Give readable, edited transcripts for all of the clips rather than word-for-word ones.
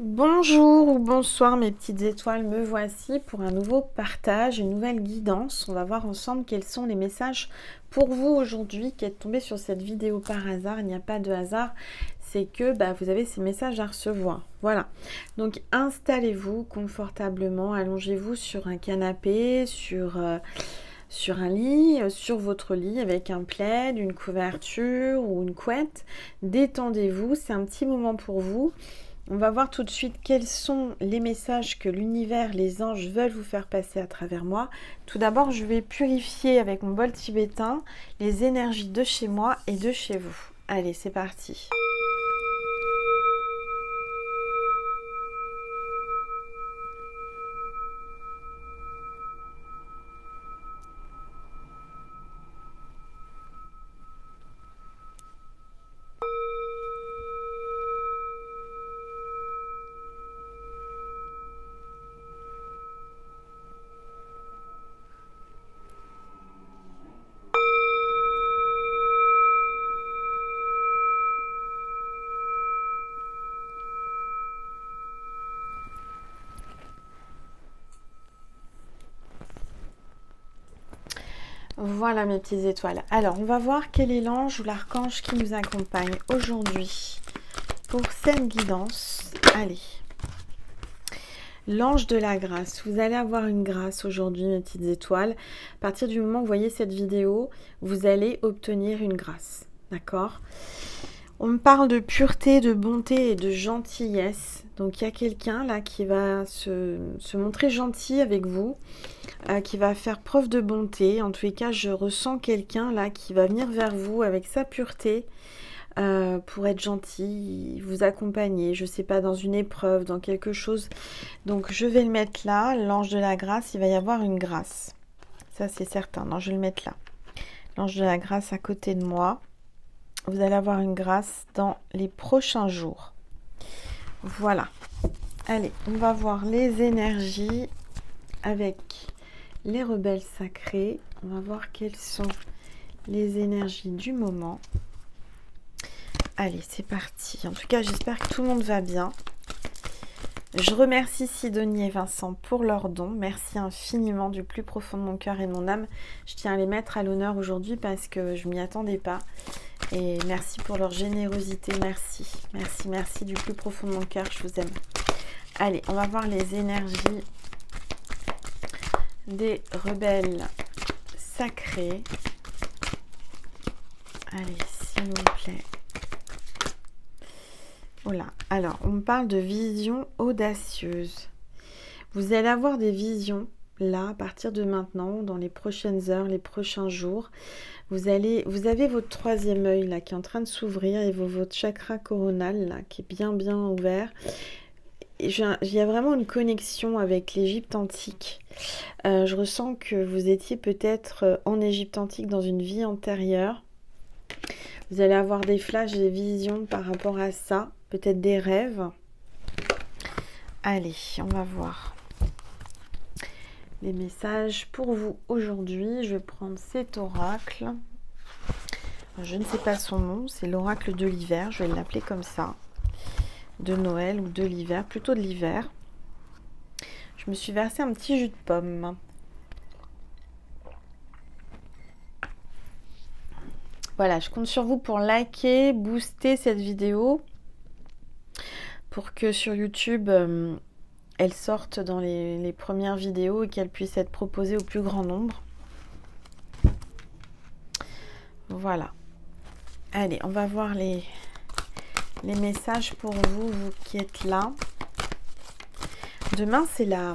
Bonjour ou bonsoir mes petites étoiles, me voici pour un nouveau partage, une nouvelle guidance. On va voir ensemble quels sont les messages pour vous aujourd'hui qui êtes tombé sur cette vidéo par hasard. Il n'y a pas de hasard, c'est que vous avez ces messages à recevoir. Voilà, donc installez-vous confortablement, allongez-vous sur un canapé, sur un lit, sur votre lit avec un plaid, une couverture ou une couette. Détendez-vous, c'est un petit moment pour vous. On va voir tout de suite quels sont les messages que l'univers, les anges veulent vous faire passer à travers moi. Tout d'abord, je vais purifier avec mon bol tibétain les énergies de chez moi et de chez vous. Allez, c'est parti. Voilà mes petites étoiles. Alors, on va voir quel est l'ange ou l'archange qui nous accompagne aujourd'hui pour cette guidance. Allez. L'ange de la grâce. Vous allez avoir une grâce aujourd'hui, mes petites étoiles. À partir du moment où vous voyez cette vidéo, vous allez obtenir une grâce. D'accord ? On me parle de pureté, de bonté et de gentillesse. Donc il y a quelqu'un là qui va se montrer gentil avec vous, qui va faire preuve de bonté. En tous les cas, je ressens quelqu'un là qui va venir vers vous avec sa pureté pour être gentil, vous accompagner, je ne sais pas, dans une épreuve, dans quelque chose. Donc je vais le mettre là, l'ange de la grâce, il va y avoir une grâce. Ça c'est certain, non, je vais le mettre là. L'ange de la grâce à côté de moi. Vous allez avoir une grâce dans les prochains jours. Voilà. Allez, on va voir les énergies avec les rebelles sacrés. On va voir quelles sont les énergies du moment. Allez, c'est parti. En tout cas, j'espère que tout le monde va bien. Je remercie Sidonie et Vincent pour leurs dons. Merci infiniment du plus profond de mon cœur et de mon âme. Je tiens à les mettre à l'honneur aujourd'hui parce que je ne m'y attendais pas. Et merci pour leur générosité. Merci. Merci, merci du plus profond de mon cœur. Je vous aime. Allez, on va voir les énergies des rebelles sacrés. Allez, s'il vous plaît. Voilà. Alors, on me parle de vision audacieuse. Vous allez avoir des visions, là, à partir de maintenant, dans les prochaines heures, les prochains jours. Vous avez votre troisième œil, là, qui est en train de s'ouvrir, et votre chakra coronal, là, qui est bien, bien ouvert. Il y a vraiment une connexion avec l'Égypte antique. Je ressens que vous étiez peut-être en Égypte antique dans une vie antérieure. Vous allez avoir des flashs, des visions par rapport à ça. Peut-être des rêves. Allez, on va voir les messages pour vous aujourd'hui. Je vais prendre cet oracle. Je ne sais pas son nom, c'est l'oracle de l'hiver. Je vais l'appeler comme ça. De Noël ou de l'hiver, plutôt de l'hiver. Je me suis versé un petit jus de pomme. Voilà, je compte sur vous pour liker, booster cette vidéo pour que sur YouTube, elle sorte dans les premières vidéos et qu'elle puisse être proposée au plus grand nombre. Voilà. Allez, on va voir les messages pour vous, vous qui êtes là. Demain, c'est la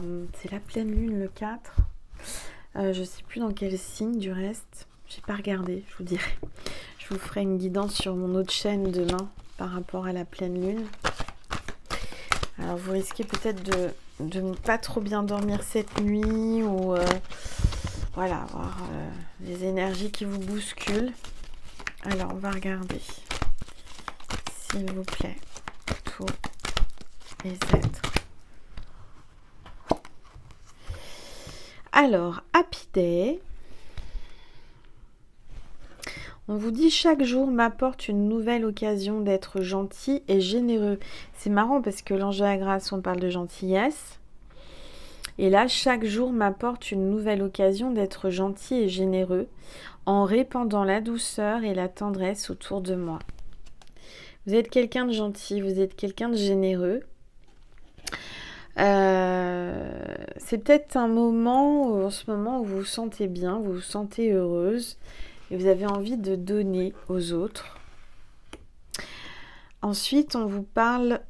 pleine lune, le 4. Je ne sais plus dans quel signe du reste. J'ai pas regardé, je vous dirai. Je vous ferai une guidance sur mon autre chaîne demain par rapport à la pleine lune. Alors vous risquez peut-être de ne pas trop bien dormir cette nuit ou voilà, avoir des énergies qui vous bousculent. Alors on va regarder, s'il vous plaît, tous les êtres. Alors, Happy Day. On vous dit chaque jour m'apporte une nouvelle occasion d'être gentil et généreux. C'est marrant parce que l'ange de la grâce, on parle de gentillesse. Et là, chaque jour m'apporte une nouvelle occasion d'être gentil et généreux en répandant la douceur et la tendresse autour de moi. Vous êtes quelqu'un de gentil, vous êtes quelqu'un de généreux. C'est peut-être un moment, en ce moment, où vous vous sentez bien, vous vous sentez heureuse et vous avez envie de donner aux autres. Ensuite, on vous parle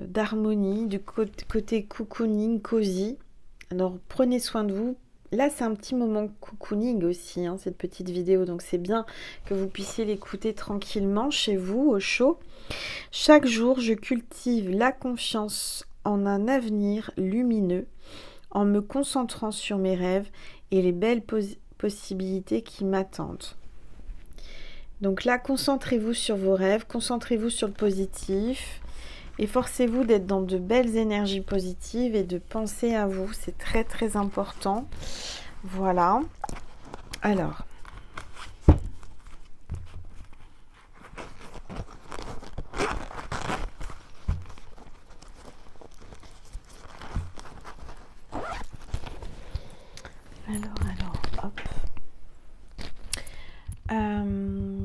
d'harmonie, du côté cocooning, cosy. Alors, prenez soin de vous. Là, c'est un petit moment cocooning aussi, hein, cette petite vidéo. Donc, c'est bien que vous puissiez l'écouter tranquillement chez vous, au chaud. Chaque jour, je cultive la confiance en un avenir lumineux en me concentrant sur mes rêves et les belles possibilités qui m'attendent. Donc là, concentrez-vous sur vos rêves, concentrez-vous sur le positif. Efforcez-vous d'être dans de belles énergies positives et de penser à vous. C'est très très important. Voilà. Alors. Hop.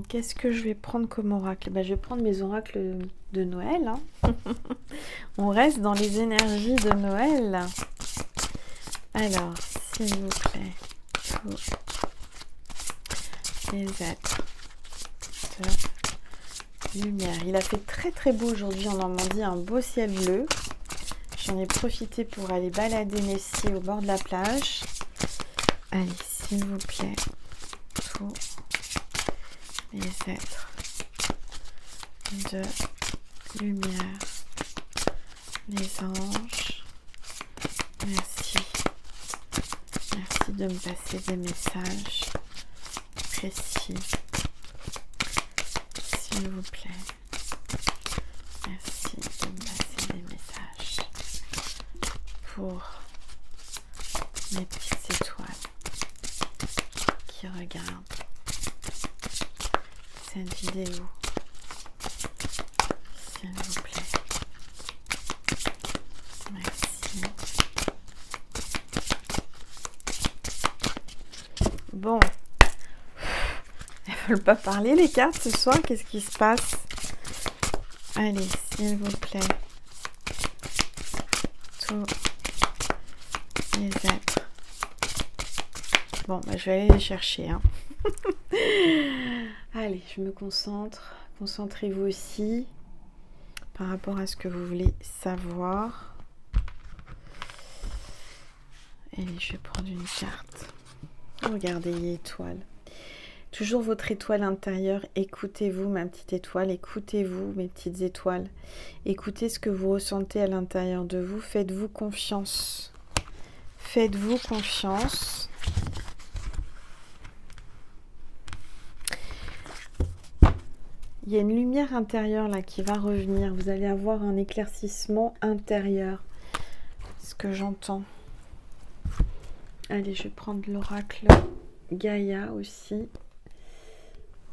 Qu'est-ce que je vais prendre comme oracle? Je vais prendre mes oracles de Noël. Hein. On reste dans les énergies de Noël. Alors, s'il vous plaît, tous les êtres de lumière. Il a fait très très beau aujourd'hui en Normandie, un beau ciel bleu. J'en ai profité pour aller balader Messi au bord de la plage. Allez, s'il vous plaît, tous les êtres de lumière, les anges, merci. Merci de me passer des messages précis, s'il vous plaît. Merci de me passer des messages pour mes petites étoiles qui regardent cette vidéo, s'il vous plaît. Merci. Bon, elles veulent pas parler les cartes ce soir, qu'est-ce qui se passe? Allez, s'il vous plaît. Tous les êtres. Bon, je vais aller les chercher. Hein. Allez, je me concentre. Concentrez-vous aussi par rapport à ce que vous voulez savoir. Allez, je vais prendre une carte. Regardez l'étoile. Toujours votre étoile intérieure. Écoutez-vous, ma petite étoile. Écoutez-vous, mes petites étoiles. Écoutez ce que vous ressentez à l'intérieur de vous. Faites-vous confiance. Faites-vous confiance. Il y a une lumière intérieure là qui va revenir. Vous allez avoir un éclaircissement intérieur. Ce que j'entends. Allez, je vais prendre l'oracle Gaïa aussi.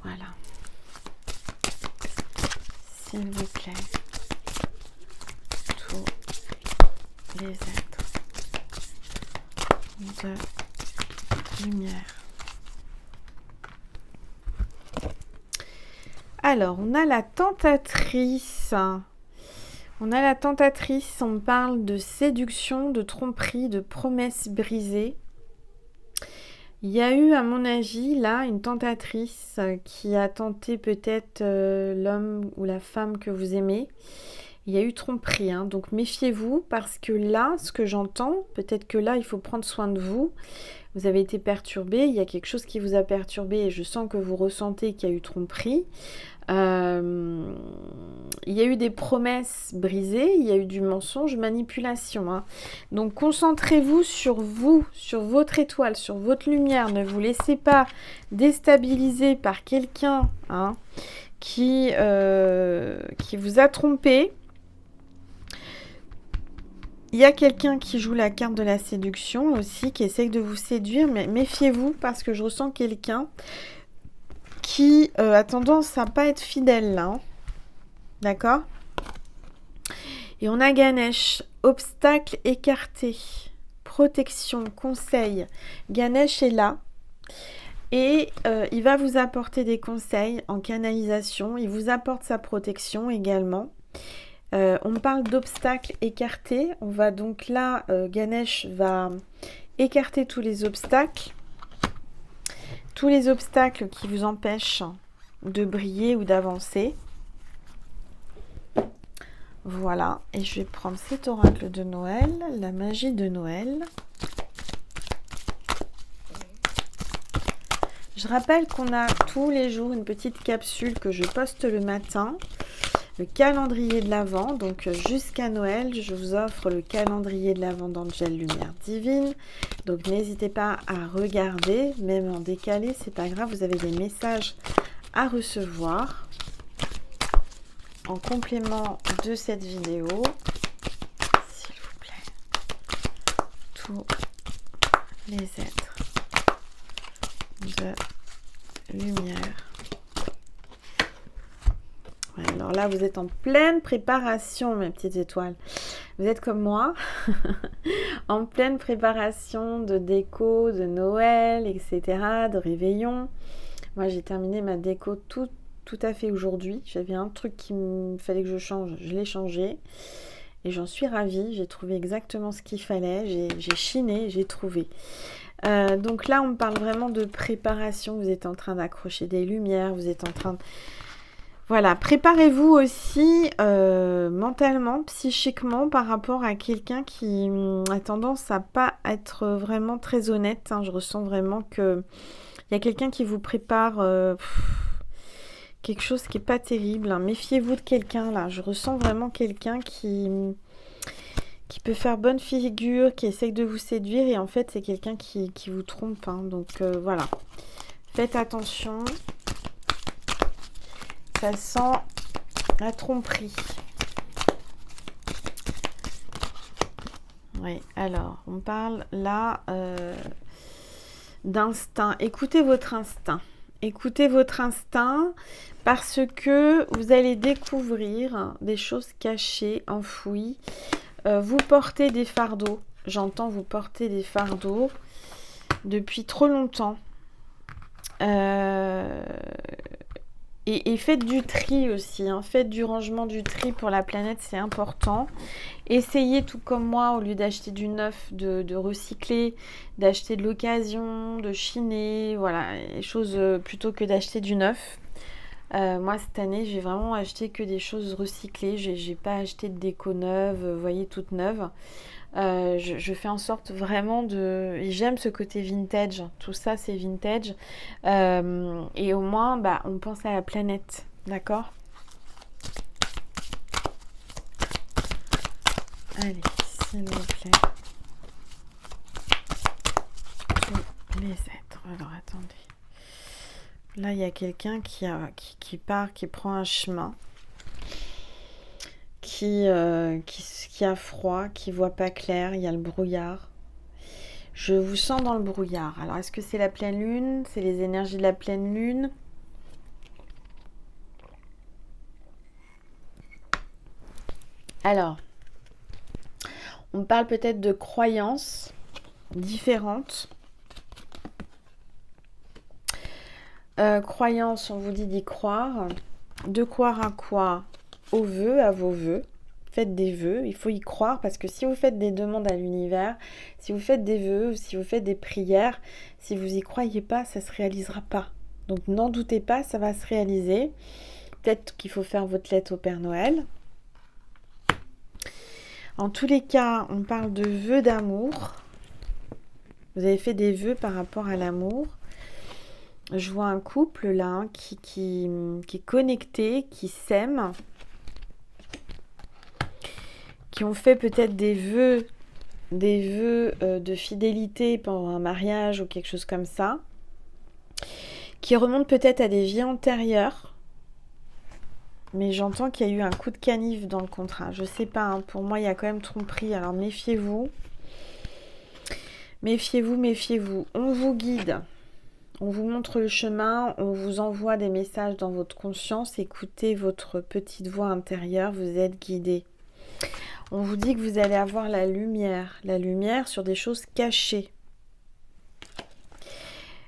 Voilà. S'il vous plaît. Tous les êtres de lumière. Alors, on a la tentatrice. On a la tentatrice, on parle de séduction, de tromperie, de promesses brisées. Il y a eu, à mon avis, là, une tentatrice qui a tenté peut-être l'homme ou la femme que vous aimez. Il y a eu tromperie, hein, donc méfiez-vous parce que là, ce que j'entends, peut-être que là, il faut prendre soin de vous. Vous avez été perturbé, il y a quelque chose qui vous a perturbé et je sens que vous ressentez qu'il y a eu tromperie. Il y a eu des promesses brisées, il y a eu du mensonge, manipulation. Hein. Donc concentrez-vous sur vous, sur votre étoile, sur votre lumière. Ne vous laissez pas déstabiliser par quelqu'un qui vous a trompé. Il y a quelqu'un qui joue la carte de la séduction aussi, qui essaye de vous séduire, mais méfiez-vous parce que je ressens quelqu'un qui a tendance à pas être fidèle là. Hein. D'accord? Et on a Ganesh, obstacle écarté, protection, conseil. Ganesh est là et il va vous apporter des conseils en canalisation. Il vous apporte sa protection également. On parle d'obstacles écartés. On va donc là, Ganesh va écarter tous les obstacles qui vous empêchent de briller ou d'avancer. Voilà, et je vais prendre cet oracle de Noël, la magie de Noël. Je rappelle qu'on a tous les jours une petite capsule que je poste le matin, le calendrier de l'Avent. Donc jusqu'à Noël, je vous offre le calendrier de l'Avent d'Angel Lumière Divine. Donc n'hésitez pas à regarder, même en décalé, c'est pas grave, vous avez des messages à recevoir. En complément de cette vidéo, s'il vous plaît, tous les êtres de lumière. Ouais, alors là, vous êtes en pleine préparation, mes petites étoiles. Vous êtes comme moi, en pleine préparation de déco, de Noël, etc., de réveillon. Moi, j'ai terminé ma déco tout à fait aujourd'hui. J'avais un truc qu'il fallait que je change, je l'ai changé et j'en suis ravie. J'ai trouvé exactement ce qu'il fallait, j'ai chiné, j'ai trouvé. Donc là, on me parle vraiment de préparation. Vous êtes en train d'accrocher des lumières, vous êtes en train de... Voilà, préparez-vous aussi mentalement, psychiquement par rapport à quelqu'un qui a tendance à pas être vraiment très honnête. Hein. Je ressens vraiment que il y a quelqu'un qui vous prépare... quelque chose qui n'est pas terrible. Hein. Méfiez-vous de quelqu'un là. Je ressens vraiment quelqu'un qui peut faire bonne figure, qui essaye de vous séduire et en fait c'est quelqu'un qui vous trompe. Hein. Donc voilà. Faites attention. Ça sent la tromperie. Oui, alors on parle là d'instinct. Écoutez votre instinct. Écoutez votre instinct parce que vous allez découvrir des choses cachées, enfouies. Vous portez des fardeaux. J'entends vous porter des fardeaux depuis trop longtemps. Et faites du tri aussi. Hein. Faites du rangement, du tri pour la planète, c'est important. Essayez tout comme moi, au lieu d'acheter du neuf, de recycler, d'acheter de l'occasion, de chiner, voilà, les choses plutôt que d'acheter du neuf. Moi cette année j'ai vraiment acheté que des choses recyclées, j'ai pas acheté de déco neuve, vous voyez, toute neuve. Je fais en sorte vraiment de... Et j'aime ce côté vintage, tout ça c'est vintage. Et au moins bah, on pense à la planète, d'accord ? Allez, s'il vous plaît. Tous les êtres. Alors, attendez. Là, il y a quelqu'un qui part, qui prend un chemin, qui a froid, qui voit pas clair. Il y a le brouillard. Je vous sens dans le brouillard. Alors, est-ce que c'est la pleine lune ? C'est les énergies de la pleine lune ? Alors... on parle peut-être de croyances différentes. Croyances, on vous dit d'y croire. De croire à quoi ? Aux vœux, à vos vœux. Faites des vœux, il faut y croire parce que si vous faites des demandes à l'univers, si vous faites des vœux, si vous faites des prières, si vous y croyez pas, ça se réalisera pas. Donc n'en doutez pas, ça va se réaliser. Peut-être qu'il faut faire votre lettre au Père Noël. En tous les cas, on parle de vœux d'amour. Vous avez fait des vœux par rapport à l'amour. Je vois un couple là hein, qui est connecté, qui s'aime, qui ont fait peut-être des vœux de fidélité pendant un mariage ou quelque chose comme ça, qui remontent peut-être à des vies antérieures. Mais j'entends qu'il y a eu un coup de canif dans le contrat. Je sais pas, hein, pour moi, il y a quand même tromperie. Alors, méfiez-vous. Méfiez-vous, méfiez-vous. On vous guide. On vous montre le chemin, on vous envoie des messages dans votre conscience. Écoutez votre petite voix intérieure, vous êtes guidé. On vous dit que vous allez avoir la lumière sur des choses cachées.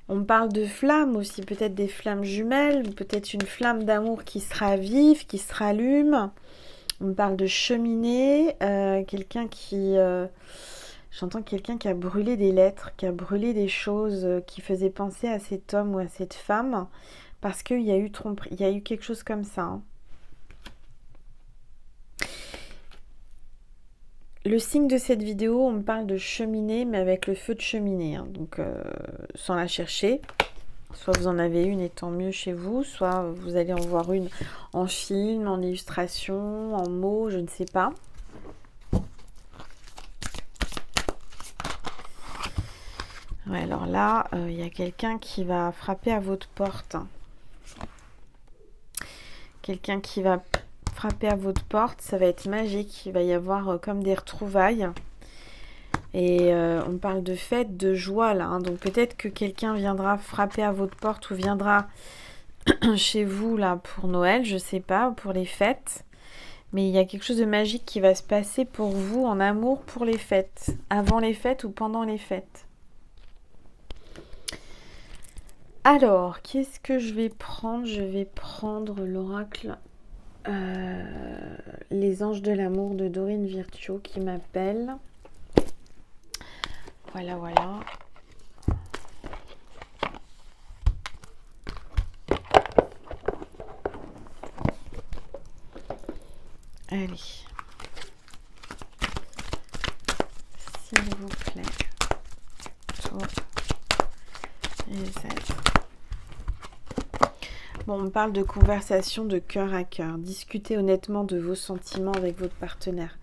On parle de flammes aussi, peut-être des flammes jumelles, peut-être une flamme d'amour qui sera vive, qui se rallume. On parle de cheminée, quelqu'un qui... J'entends quelqu'un qui a brûlé des lettres, qui a brûlé des choses qui faisaient penser à cet homme ou à cette femme, parce qu'il y a eu tromperie, il y a eu quelque chose comme ça. Hein. Le signe de cette vidéo, on me parle de cheminée, mais avec le feu de cheminée, hein, donc sans la chercher. Soit vous en avez une et tant mieux chez vous, soit vous allez en voir une en film, en illustration, en mots, je ne sais pas. Ouais, alors là, il y a quelqu'un qui va frapper à votre porte. Quelqu'un qui va frapper à votre porte, ça va être magique. Il va y avoir comme des retrouvailles. Et on parle de fête, de joie là. Hein. Donc peut-être que quelqu'un viendra frapper à votre porte ou viendra chez vous là pour Noël, je sais pas, pour les fêtes. Mais il y a quelque chose de magique qui va se passer pour vous en amour pour les fêtes. Avant les fêtes ou pendant les fêtes. Alors, qu'est-ce que je vais prendre? Je vais prendre l'oracle Les Anges de l'amour de Dorine Virtue qui m'appelle. Voilà, voilà. Allez. S'il vous plaît. Tour. Les aides. Bon, on parle de conversation de cœur à cœur. Discutez honnêtement de vos sentiments avec votre partenaire.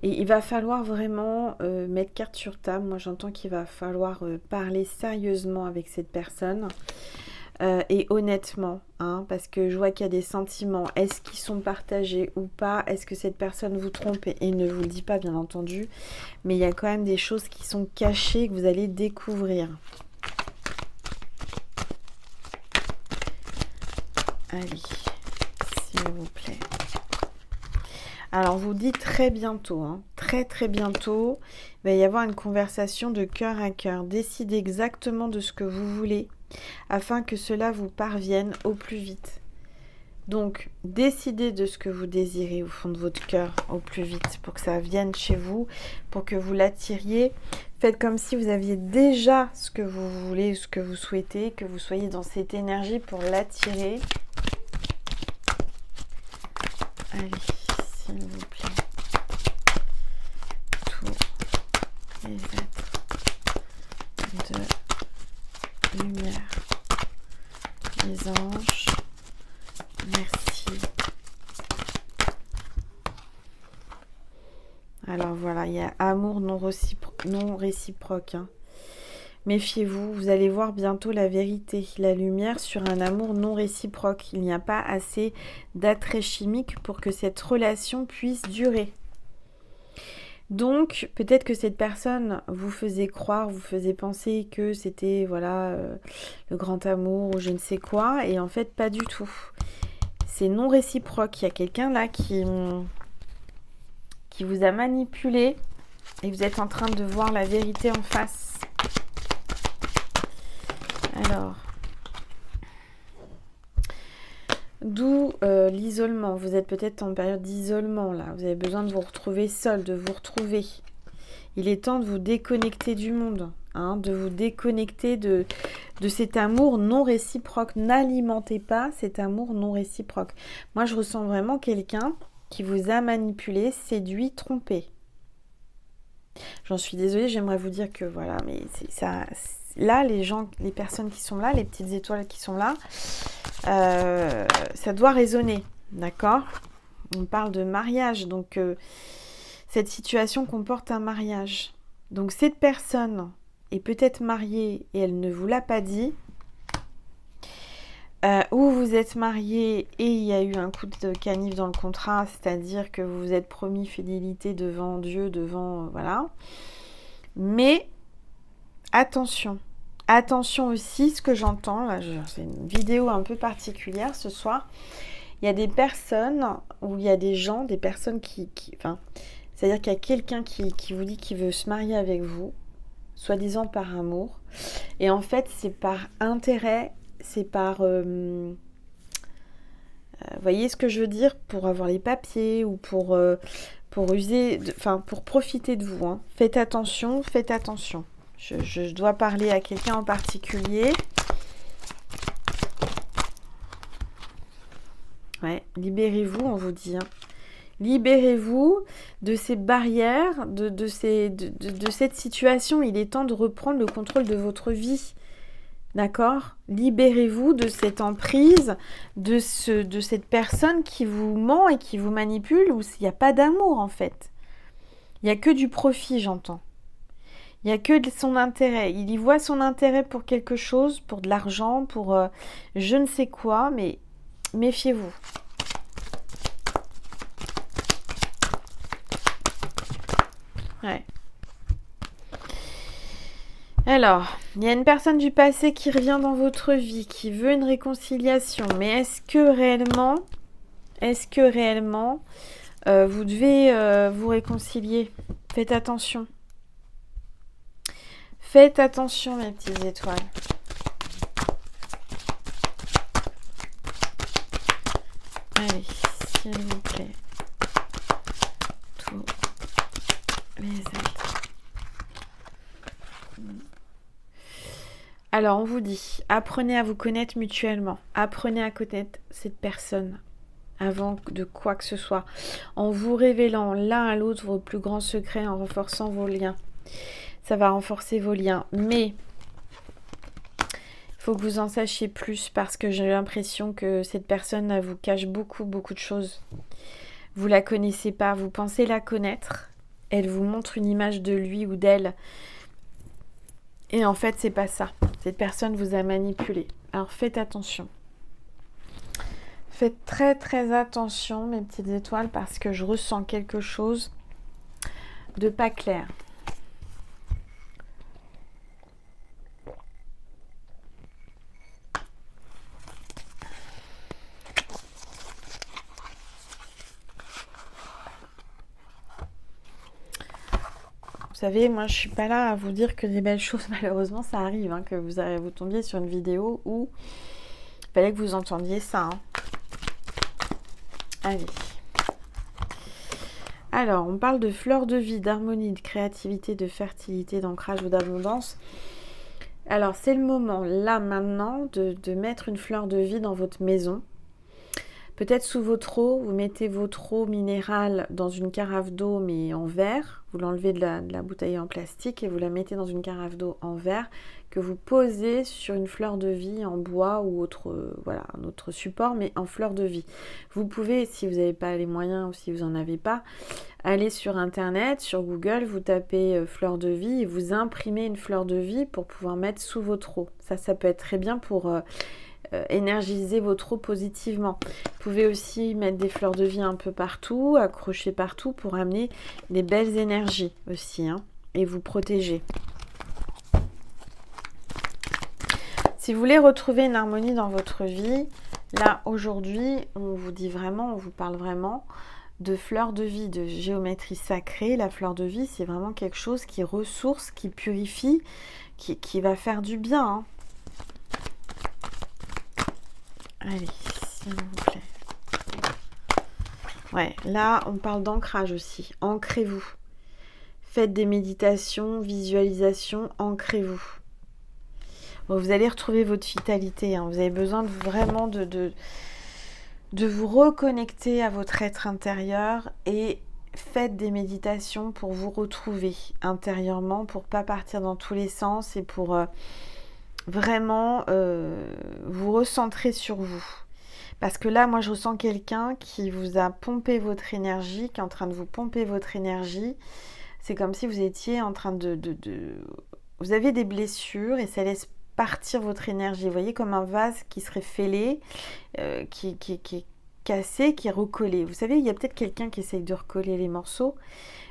Et il va falloir vraiment mettre carte sur table. Moi, j'entends qu'il va falloir parler sérieusement avec cette personne. Et honnêtement, hein, parce que je vois qu'il y a des sentiments. Est-ce qu'ils sont partagés ou pas? Est-ce que cette personne vous trompe? Et il ne vous le dit pas, bien entendu. Mais il y a quand même des choses qui sont cachées que vous allez découvrir. Allez, s'il vous plaît. Alors, vous dites très bientôt, hein, très très bientôt, il va y avoir une conversation de cœur à cœur. Décidez exactement de ce que vous voulez afin que cela vous parvienne au plus vite. Donc, décidez de ce que vous désirez au fond de votre cœur au plus vite pour que ça vienne chez vous, pour que vous l'attiriez. Faites comme si vous aviez déjà ce que vous voulez, ce que vous souhaitez, que vous soyez dans cette énergie pour l'attirer. Allez, s'il vous plaît. Tous les êtres de lumière. Les anges. Merci. Alors voilà, il y a amour non réciproque. Hein. Méfiez-vous, vous allez voir bientôt la vérité, la lumière sur un amour non réciproque. Il n'y a pas assez d'attrait chimique pour que cette relation puisse durer. Donc, peut-être que cette personne vous faisait croire, vous faisait penser que c'était voilà le grand amour ou je ne sais quoi, et en fait pas du tout. C'est non réciproque. Il y a quelqu'un là qui vous a manipulé et vous êtes en train de voir la vérité en face. Alors, d'où l'isolement. Vous êtes peut-être en période d'isolement là. Vous avez besoin de vous retrouver seul, de vous retrouver. Il est temps de vous déconnecter du monde, hein, de vous déconnecter de cet amour non réciproque. N'alimentez pas cet amour non réciproque. Moi, je ressens vraiment quelqu'un qui vous a manipulé, séduit, trompé. J'en suis désolée, j'aimerais vous dire que voilà, mais c'est ça. Là, les personnes qui sont là, les petites étoiles qui sont là, ça doit résonner, d'accord? On parle de mariage, donc cette situation comporte un mariage. Donc cette personne est peut-être mariée et elle ne vous l'a pas dit, ou vous êtes marié et il y a eu un coup de canif dans le contrat, c'est-à-dire que vous vous êtes promis fidélité devant Dieu, devant... voilà. Mais... attention, Attention aussi, ce que j'entends, là, c'est une vidéo un peu particulière ce soir. Il y a des personnes, ou il y a des gens, des personnes enfin, c'est-à-dire qu'il y a quelqu'un qui vous dit qu'il veut se marier avec vous, soi-disant par amour. Et en fait, c'est par intérêt, c'est par... voyez ce que je veux dire? Pour avoir les papiers ou pour user, enfin pour profiter de vous. Hein. Faites attention, faites attention. Je dois parler à quelqu'un en particulier. Ouais, libérez-vous, on vous dit. Hein. Libérez-vous de ces barrières, de cette situation. Il est temps de reprendre le contrôle de votre vie. D'accord? Libérez-vous de cette emprise, de cette personne qui vous ment et qui vous manipule, où il n'y a pas d'amour en fait. Il n'y a que du profit, j'entends. Il n'y a que de son intérêt. Il y voit son intérêt pour quelque chose, pour de l'argent, pour je ne sais quoi, mais méfiez-vous. Ouais. Alors, il y a une personne du passé qui revient dans votre vie, qui veut une réconciliation, mais est-ce que réellement, vous devez vous réconcilier? Faites attention. Faites attention, mes petites étoiles. Allez, s'il vous plaît. Tous les êtres. Alors, on vous dit, apprenez à vous connaître mutuellement. Apprenez à connaître cette personne avant de quoi que ce soit. En vous révélant l'un à l'autre vos plus grands secrets, en renforçant vos liens. Ça va renforcer vos liens. Mais il faut que vous en sachiez plus parce que j'ai l'impression que cette personne vous cache beaucoup, beaucoup de choses. Vous la connaissez pas, vous pensez la connaître. Elle vous montre une image de lui ou d'elle. Et en fait, c'est pas ça. Cette personne vous a manipulé. Alors faites attention. Faites très très attention, mes petites étoiles, parce que je ressens quelque chose de pas clair. Vous savez, moi je suis pas là à vous dire que des belles choses, malheureusement ça arrive, hein, que vous tombiez sur une vidéo où il fallait que vous entendiez ça. Hein. Allez. Alors, on parle de fleurs de vie, d'harmonie, de créativité, de fertilité, d'ancrage ou d'abondance. Alors, c'est le moment, là, maintenant, de mettre une fleur de vie dans votre maison. Peut-être sous votre eau, vous mettez votre eau minérale dans une carafe d'eau, mais en verre. Vous l'enlevez de la bouteille en plastique et vous la mettez dans une carafe d'eau en verre que vous posez sur une fleur de vie en bois ou autre, voilà, un autre support, mais en fleur de vie. Vous pouvez, si vous n'avez pas les moyens ou si vous n'en avez pas, aller sur Internet, sur Google, vous tapez fleur de vie et vous imprimez une fleur de vie pour pouvoir mettre sous votre eau. Ça peut être très bien pour... énergiser votre eau positivement. Vous pouvez aussi mettre des fleurs de vie un peu partout, accrocher partout pour amener des belles énergies aussi, hein, et vous protéger. Si vous voulez retrouver une harmonie dans votre vie, là aujourd'hui, on vous dit vraiment, on vous parle vraiment de fleurs de vie, de géométrie sacrée. La fleur de vie, c'est vraiment quelque chose qui ressource, qui purifie, qui va faire du bien, hein. Allez, s'il vous plaît. Ouais, là, on parle d'ancrage aussi. Ancrez-vous. Faites des méditations, visualisations, ancrez-vous. Bon, vous allez retrouver votre vitalité. Hein. Vous avez besoin vraiment de vous reconnecter à votre être intérieur et faites des méditations pour vous retrouver intérieurement, pour ne pas partir dans tous les sens et pour... vraiment vous recentrer sur vous. Parce que là, moi, je ressens quelqu'un qui vous a pompé votre énergie, qui est en train de vous pomper votre énergie. C'est comme si vous étiez en train Vous avez des blessures et ça laisse partir votre énergie. Vous voyez, comme un vase qui serait fêlé, qui est cassé, qui est recollé. Vous savez, il y a peut-être quelqu'un qui essaye de recoller les morceaux,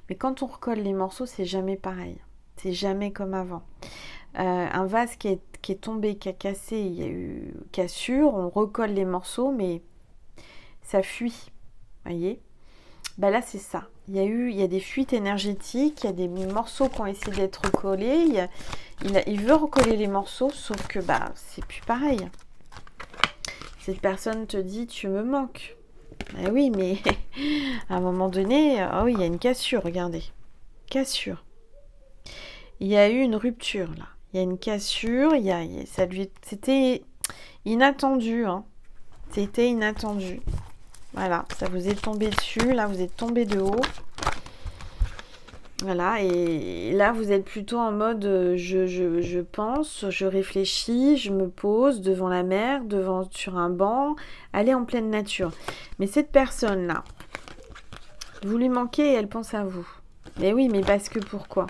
mais quand on recolle les morceaux, c'est jamais pareil. C'est jamais comme avant. Un vase qui est tombé, qui a cassé, il y a eu cassure, on recolle les morceaux, mais ça fuit, voyez. Bah là, c'est ça. Il y a des fuites énergétiques, il y a des morceaux qui ont essayé d'être recollés. Il veut recoller les morceaux, sauf que bah c'est plus pareil. Cette personne te dit, tu me manques. Eh oui, mais à un moment donné, oh oui, il y a une cassure, regardez. Cassure. Il y a eu une rupture là. Il y a une cassure, c'était inattendu, hein. C'était inattendu. Voilà, ça vous est tombé dessus, là vous êtes tombé de haut. Voilà, et là vous êtes plutôt en mode je pense, je réfléchis, je me pose devant la mer, sur un banc, aller en pleine nature. Mais cette personne-là, vous lui manquez et elle pense à vous. Mais oui, mais parce que pourquoi?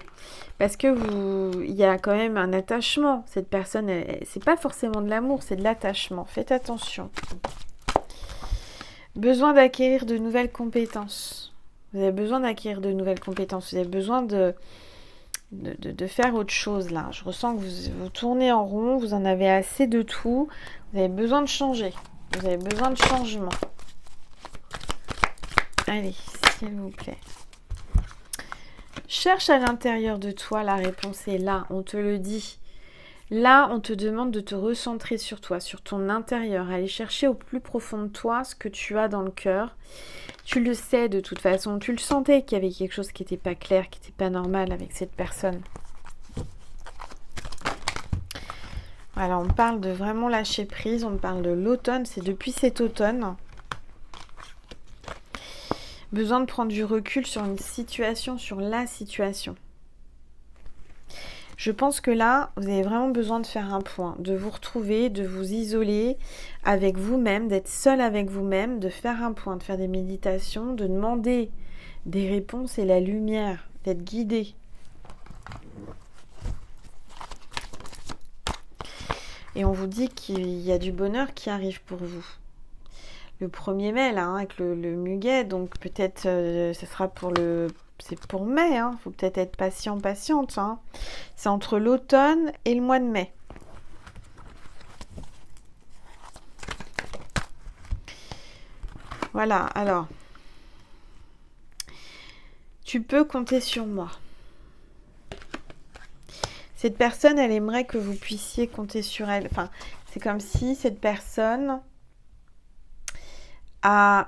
Parce que il y a quand même un attachement. Cette personne, c'est pas forcément de l'amour, c'est de l'attachement. Faites attention. Besoin d'acquérir de nouvelles compétences. Vous avez besoin d'acquérir de nouvelles compétences. Vous avez besoin de faire autre chose là. Je ressens que vous tournez en rond, vous en avez assez de tout. Vous avez besoin de changer. Vous avez besoin de changement. Allez, s'il vous plaît. Cherche à l'intérieur de toi, la réponse est là, on te le dit. Là, on te demande de te recentrer sur toi, sur ton intérieur, aller chercher au plus profond de toi ce que tu as dans le cœur. Tu le sais de toute façon, tu le sentais qu'il y avait quelque chose qui n'était pas clair, qui n'était pas normal avec cette personne. Voilà, on parle de vraiment lâcher prise, on parle de l'automne, c'est depuis cet automne. Besoin de prendre du recul sur une situation, sur la situation. Je pense que là, vous avez vraiment besoin de faire un point, de vous retrouver, de vous isoler avec vous-même, d'être seul avec vous-même, de faire un point, de faire des méditations, de demander des réponses et la lumière, d'être guidé. Et on vous dit qu'il y a du bonheur qui arrive pour vous. Le 1er mai, là, hein, avec le muguet, donc peut-être ce sera c'est pour mai, hein. Faut peut-être être patiente, hein. C'est entre l'automne et le mois de mai. Voilà, alors, tu peux compter sur moi. Cette personne, elle aimerait que vous puissiez compter sur elle. Enfin, c'est comme si cette personne a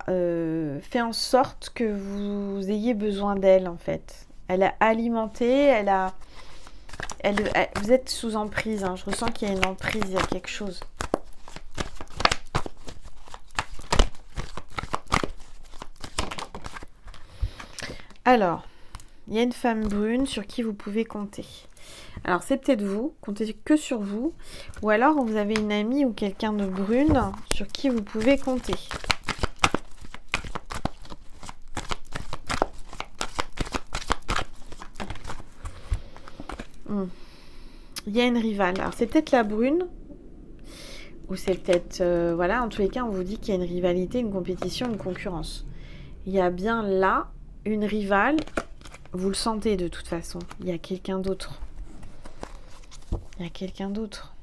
fait en sorte que vous ayez besoin d'elle, en fait. Elle a alimenté, vous êtes sous emprise, hein. Je ressens qu'il y a une emprise, il y a quelque chose. Alors, il y a une femme brune sur qui vous pouvez compter. Alors, c'est peut-être vous, comptez que sur vous. Ou alors, vous avez une amie ou quelqu'un de brune sur qui vous pouvez compter. Il y a une rivale. Alors, c'est peut-être la brune. Ou c'est peut-être... voilà, en tous les cas, on vous dit qu'il y a une rivalité, une compétition, une concurrence. Il y a bien là une rivale. Vous le sentez de toute façon. Il y a quelqu'un d'autre. Il y a quelqu'un d'autre.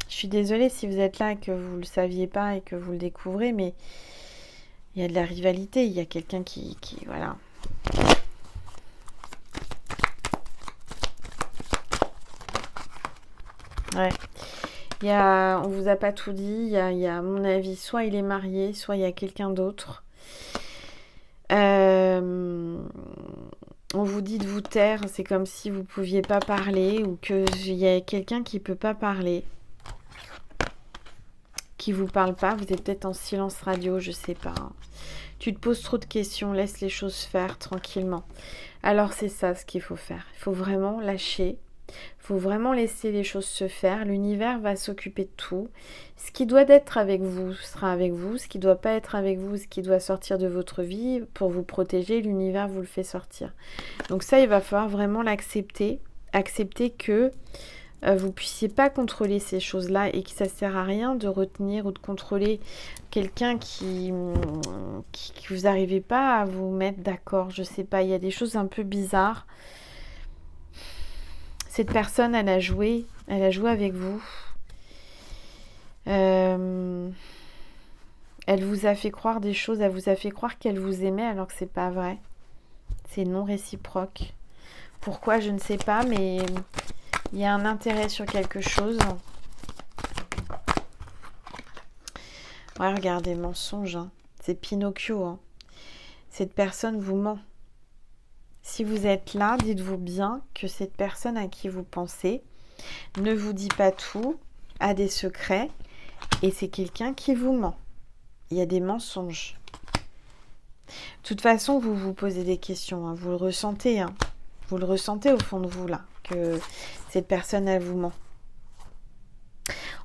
Je suis désolée si vous êtes là et que vous ne le saviez pas et que vous le découvrez, mais il y a de la rivalité. Il y a quelqu'un qui voilà. Ouais. On vous a pas tout dit. Il y a, à mon avis, soit il est marié, soit il y a quelqu'un d'autre. On vous dit de vous taire, c'est comme si vous ne pouviez pas parler ou qu'il y a quelqu'un qui ne peut pas parler, qui ne vous parle pas. Vous êtes peut-être en silence radio, je ne sais pas. Tu te poses trop de questions, laisse les choses faire tranquillement. Alors c'est ça ce qu'il faut faire. Il faut vraiment lâcher. Il faut vraiment laisser les choses se faire. L'univers va s'occuper de tout. Ce qui doit être avec vous sera avec vous. Ce qui ne doit pas être avec vous, ce qui doit sortir de votre vie pour vous protéger, l'univers vous le fait sortir. Donc ça, il va falloir vraiment l'accepter. Accepter que vous ne puissiez pas contrôler ces choses-là et que ça ne sert à rien de retenir ou de contrôler quelqu'un qui vous n'arrivez pas à vous mettre d'accord. Je ne sais pas, il y a des choses un peu bizarres. Cette personne, elle a joué avec vous. Elle vous a fait croire des choses, elle vous a fait croire qu'elle vous aimait alors que c'est pas vrai. C'est non réciproque. Pourquoi, je ne sais pas, mais il y a un intérêt sur quelque chose. Ouais, regardez, mensonge, hein. C'est Pinocchio, hein. Cette personne vous ment. Si vous êtes là, dites-vous bien que cette personne à qui vous pensez ne vous dit pas tout, a des secrets, et c'est quelqu'un qui vous ment. Il y a des mensonges. De toute façon, vous vous posez des questions, hein. Vous le ressentez, hein. Vous le ressentez au fond de vous, là, que cette personne, elle vous ment.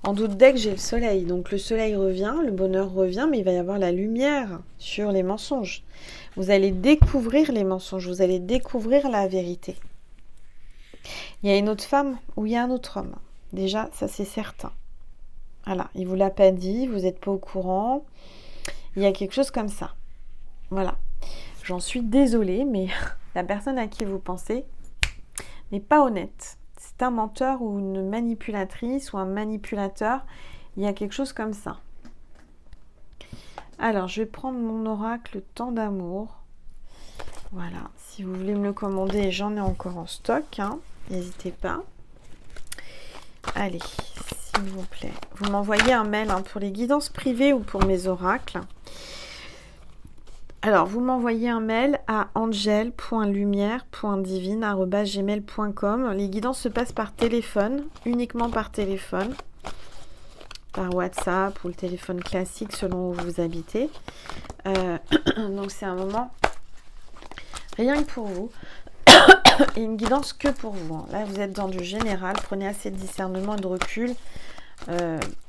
En doute deck, j'ai le soleil. Donc le soleil revient, le bonheur revient, mais il va y avoir la lumière sur les mensonges. Vous allez découvrir les mensonges, vous allez découvrir la vérité. Il y a une autre femme ou il y a un autre homme. Déjà, ça c'est certain. Voilà, il ne vous l'a pas dit, vous n'êtes pas au courant. Il y a quelque chose comme ça. Voilà. J'en suis désolée, mais la personne à qui vous pensez n'est pas honnête. C'est un menteur ou une manipulatrice ou un manipulateur. Il y a quelque chose comme ça. Alors, je vais prendre mon oracle Temps d'amour. Voilà. Si vous voulez me le commander, j'en ai encore en stock, hein. N'hésitez pas. Allez, s'il vous plaît. Vous m'envoyez un mail, hein, pour les guidances privées ou pour mes oracles. Alors, vous m'envoyez un mail à angel.lumière.divine@gmail.com. Les guidances se passent par téléphone, uniquement par téléphone, par WhatsApp ou le téléphone classique selon où vous habitez. Donc, c'est un moment rien que pour vous. Et une guidance que pour vous, hein. Là, vous êtes dans du général. Prenez assez de discernement et de recul.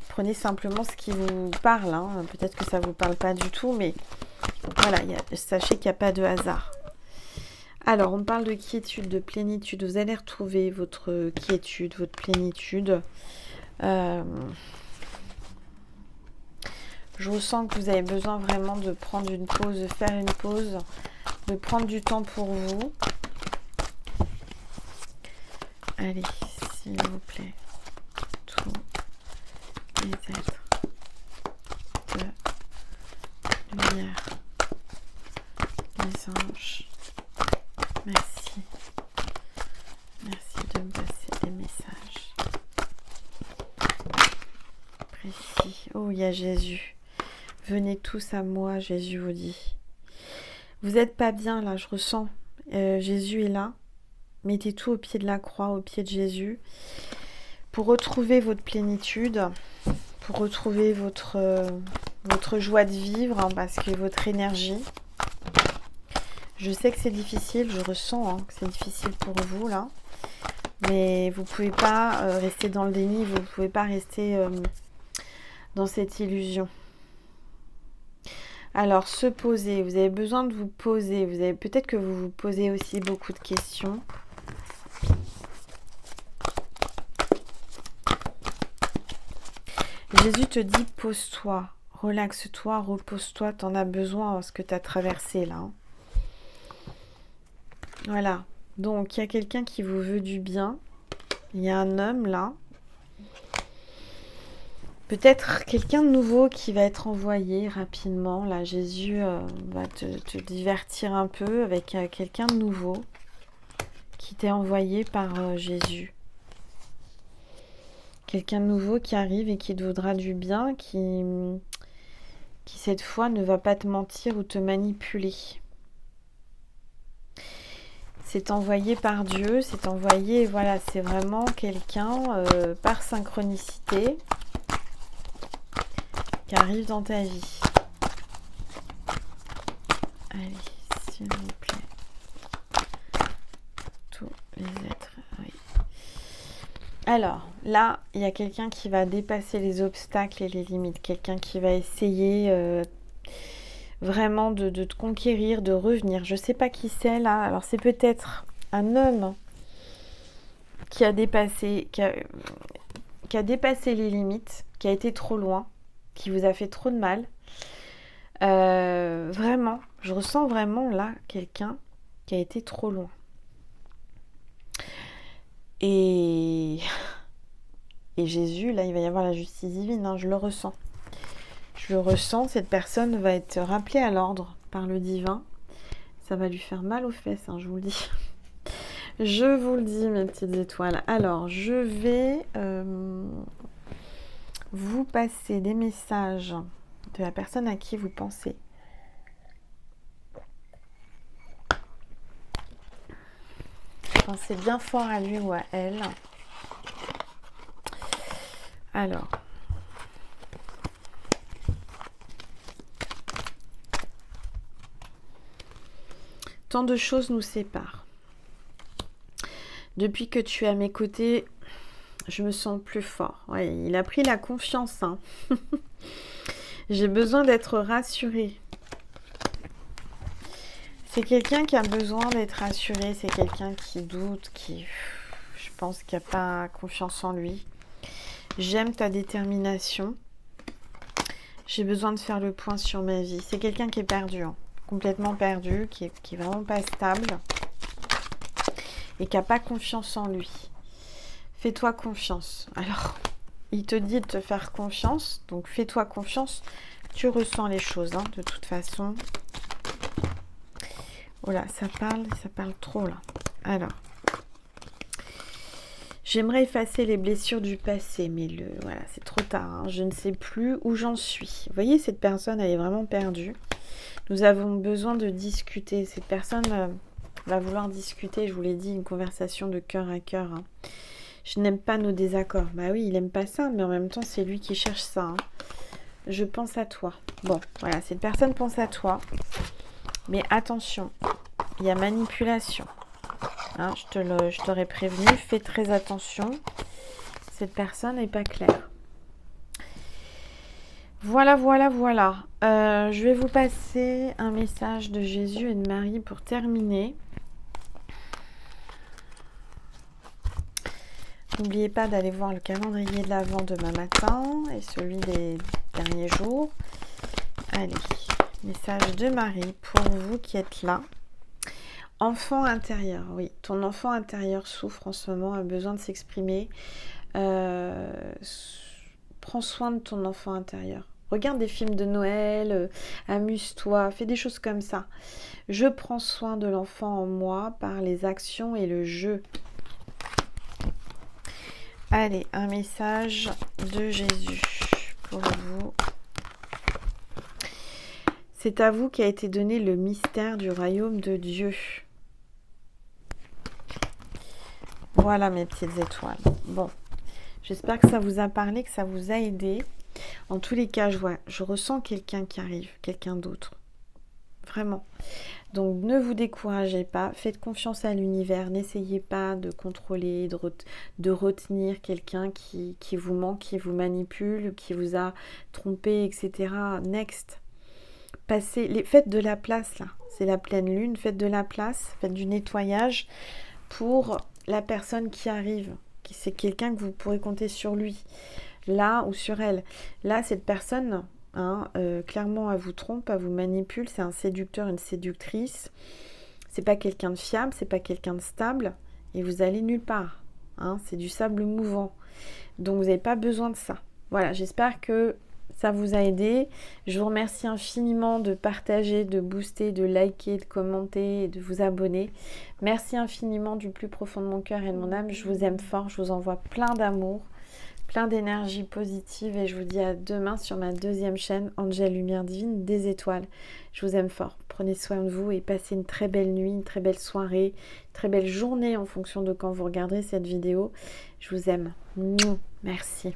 Prenez simplement ce qui vous parle, hein. Peut-être que ça ne vous parle pas du tout, mais voilà, sachez qu'il n'y a pas de hasard. Alors, on parle de quiétude, de plénitude. Vous allez retrouver votre quiétude, votre plénitude. Je ressens que vous avez besoin vraiment de prendre une pause, de faire une pause, de prendre du temps pour vous. Allez, s'il vous plaît, tous les êtres de lumière, les anges, merci. Merci de me passer des messages précis. Oh, il y a Jésus. Venez tous à moi, Jésus vous dit. Vous n'êtes pas bien là, je ressens. Jésus est là. Mettez tout au pied de la croix, au pied de Jésus, pour retrouver votre plénitude, pour retrouver votre joie de vivre, hein, parce que votre énergie. Je sais que c'est difficile, je ressens, hein, que c'est difficile pour vous là, mais vous ne pouvez pas rester dans le déni, vous ne pouvez pas rester dans cette illusion. Alors, se poser, vous avez besoin de vous poser, peut-être que vous vous posez aussi beaucoup de questions. Jésus te dit, pose-toi, relaxe-toi, repose-toi, t'en as besoin, ce que tu as traversé là. Voilà, donc il y a quelqu'un qui vous veut du bien, il y a un homme là, peut-être quelqu'un de nouveau qui va être envoyé rapidement, là Jésus va te divertir un peu avec quelqu'un de nouveau qui t'est envoyé par Jésus. Quelqu'un de nouveau qui arrive et qui te voudra du bien, qui cette fois ne va pas te mentir ou te manipuler. C'est envoyé par Dieu, c'est envoyé, voilà, c'est vraiment quelqu'un par synchronicité qui arrive dans ta vie. Allez, s'il vous plaît. Tous les êtres, oui. Alors, là, il y a quelqu'un qui va dépasser les obstacles et les limites. Quelqu'un qui va essayer vraiment de te conquérir, de revenir. Je ne sais pas qui c'est, là. Alors, c'est peut-être un homme qui a dépassé les limites, qui a été trop loin, qui vous a fait trop de mal. Vraiment, je ressens vraiment, là, quelqu'un qui a été trop loin. Et Et Jésus, là, il va y avoir la justice divine, hein, je le ressens. Je le ressens, cette personne va être rappelée à l'ordre par le divin. Ça va lui faire mal aux fesses, hein, je vous le dis. Je vous le dis, mes petites étoiles. Alors, je vais vous passer des messages de la personne à qui vous pensez. Pensez bien fort à lui ou à elle. Alors. Tant de choses nous séparent. Depuis que tu es à mes côtés, je me sens plus fort. Ouais, il a pris la confiance. Hein. J'ai besoin d'être rassurée. C'est quelqu'un qui a besoin d'être rassuré. C'est quelqu'un qui doute, qui, je pense, qui n'a pas confiance en lui. J'aime ta détermination. J'ai besoin de faire le point sur ma vie. C'est quelqu'un qui est perdu, hein. Complètement perdu, qui est vraiment pas stable et qui n'a pas confiance en lui. Fais-toi confiance. Alors, il te dit de te faire confiance, donc fais-toi confiance. Tu ressens les choses, hein, de toute façon. Oh là, ça parle trop là. Alors, j'aimerais effacer les blessures du passé, mais voilà, c'est trop tard. Hein. Je ne sais plus où j'en suis. Vous voyez, cette personne, elle est vraiment perdue. Nous avons besoin de discuter. Cette personne va vouloir discuter, je vous l'ai dit, une conversation de cœur à cœur. Hein. Je n'aime pas nos désaccords. Bah oui, il n'aime pas ça, mais en même temps, c'est lui qui cherche ça. Hein. Je pense à toi. Bon, voilà, cette personne pense à toi. Mais attention, il y a manipulation. Hein, je t'aurais prévenu, fais très attention. Cette personne n'est pas claire. Voilà. Je vais vous passer un message de Jésus et de Marie pour terminer. N'oubliez pas d'aller voir le calendrier de l'Avent demain matin et celui des derniers jours. Allez, message de Marie pour vous qui êtes là. Enfant intérieur, oui, ton enfant intérieur souffre en ce moment, a besoin de s'exprimer. Prends soin de ton enfant intérieur. Regarde des films de Noël, amuse-toi, fais des choses comme ça. Je prends soin de l'enfant en moi par les actions et le jeu. Allez, un message de Jésus pour vous. C'est à vous qu'a été donné le mystère du royaume de Dieu. Voilà mes petites étoiles. Bon, j'espère que ça vous a parlé, que ça vous a aidé. En tous les cas, je ressens quelqu'un qui arrive, quelqu'un d'autre. Vraiment. Donc ne vous découragez pas, faites confiance à l'univers, n'essayez pas de contrôler, de retenir quelqu'un qui vous ment, qui vous manipule, qui vous a trompé, etc. Next. Faites de la place là, c'est la pleine lune, faites de la place, faites du nettoyage pour la personne qui arrive. C'est quelqu'un que vous pourrez compter sur lui, là ou sur elle. Là, cette personne... clairement, elle vous trompe, elle vous manipule, c'est un séducteur, une séductrice. C'est pas quelqu'un de fiable, c'est pas quelqu'un de stable, et vous allez nulle part. C'est du sable mouvant. Donc vous n'avez pas besoin de ça. Voilà, j'espère que ça vous a aidé. Je vous remercie infiniment de partager, de booster, de liker, de commenter et de vous abonner. Merci infiniment du plus profond de mon cœur et de mon âme. Je vous aime fort, je vous envoie plein d'amour, plein d'énergie positive et je vous dis à demain sur ma deuxième chaîne Angel Lumière Divine des Étoiles. Je vous aime fort. Prenez soin de vous et passez une très belle nuit, une très belle soirée, une très belle journée en fonction de quand vous regarderez cette vidéo. Je vous aime. Merci.